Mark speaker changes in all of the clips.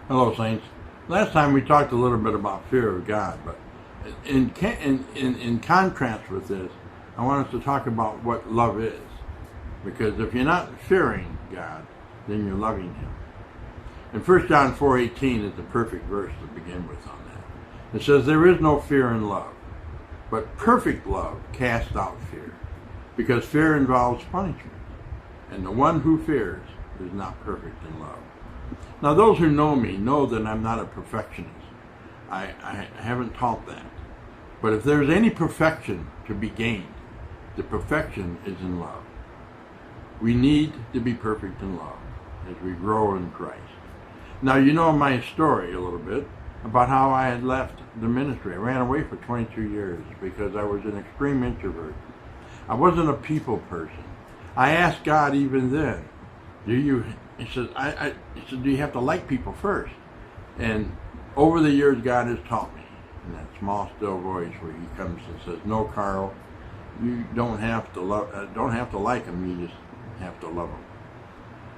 Speaker 1: Hello, Saints. Last time we talked a little bit about fear of God, but in contrast with this, I want us to talk about what love is. Because if you're not fearing God, then you're loving Him. And 1 John 4:18 is the perfect verse to begin with on that. It says, "There is no fear in love, but perfect love casts out fear, because fear involves punishment, and the one who fears is not perfect in love." Now, those who know me know that I'm not a perfectionist. I haven't taught that. But if there's any perfection to be gained, the perfection is in love. We need to be perfect in love as we grow in Christ. Now, you know my story a little bit about how I had left the ministry. I ran away for 22 years because I was an extreme introvert. I wasn't a people person. I asked God even then, he said, do you have to like people first? And over the years, God has taught me in that small, still voice where He comes and says, "No, Karl, you don't have to like them. You just have to love them."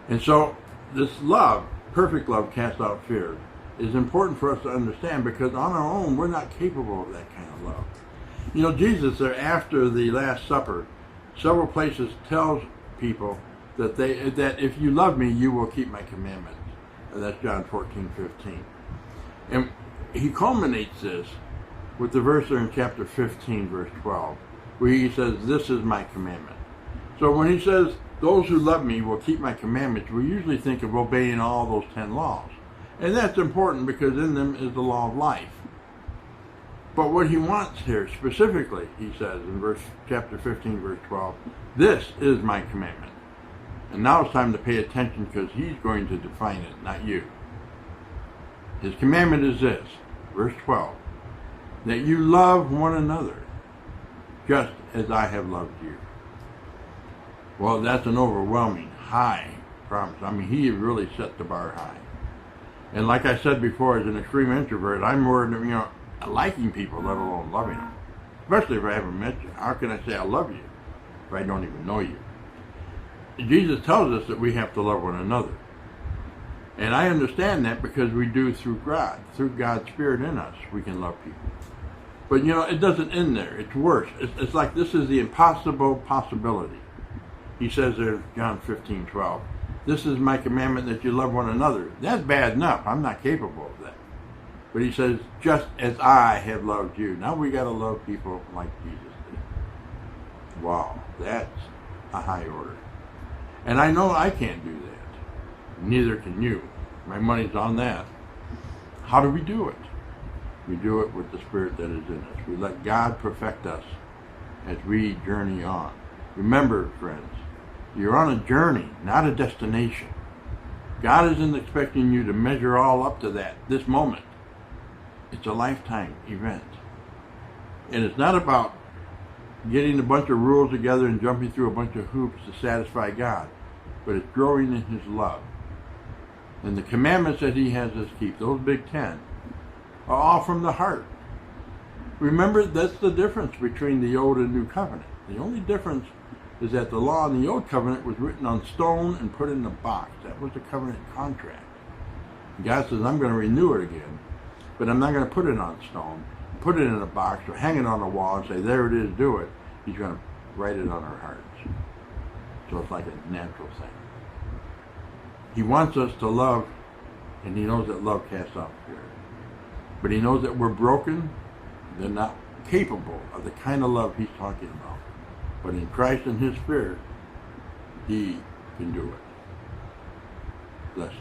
Speaker 1: And so, this love, perfect love, casts out fear, is important for us to understand because on our own, we're not capable of that kind of love. You know, Jesus, there after the Last Supper, several places tells people that if you love me, you will keep my commandments. And that's John 14:15. And He culminates this with the verse there in chapter 15, verse 12, where He says, "This is my commandment." So when He says, "Those who love me will keep my commandments," we usually think of obeying all those 10 laws. And that's important because in them is the law of life. But what He wants here specifically, He says in chapter 15, verse 12, "This is my commandment." And now it's time to pay attention because He's going to define it, not you. His commandment is this, verse 12, "that you love one another just as I have loved you." Well, that's an overwhelming high promise. I mean, He really set the bar high. And like I said before, as an extreme introvert, I'm more than, liking people, let alone loving them. Especially if I haven't met you. How can I say I love you if I don't even know you? Jesus tells us that we have to love one another. And I understand that because we do through God. Through God's Spirit in us, we can love people. But, it doesn't end there. It's worse. It's like this is the impossible possibility. He says there in John 15:12, "This is my commandment that you love one another." That's bad enough. I'm not capable of that. But He says, "just as I have loved you." Now we got to love people like Jesus did. Wow, that's a high order. And I know I can't do that. Neither can you. My money's on that. How do we do it? We do it with the Spirit that is in us. We let God perfect us as we journey on. Remember, friends, you're on a journey, not a destination. God isn't expecting you to measure all up to this moment. It's a lifetime event. And it's not about getting a bunch of rules together and jumping through a bunch of hoops to satisfy God, but it's growing in His love. And the commandments that He has us keep, those big 10, are all from the heart. Remember, that's the difference between the Old and New Covenant. The only difference is that the law in the Old Covenant was written on stone and put in a box. That was the covenant contract. And God says, "I'm going to renew it again, but I'm not going to put it on stone, put it in a box, or hang it on a wall and say, 'There it is, do it.' He's going to write it on our hearts." So it's like a natural thing. He wants us to love, and He knows that love casts out fear. But He knows that we're broken. They're not capable of the kind of love He's talking about. But in Christ and His Spirit, He can do it. Blessings.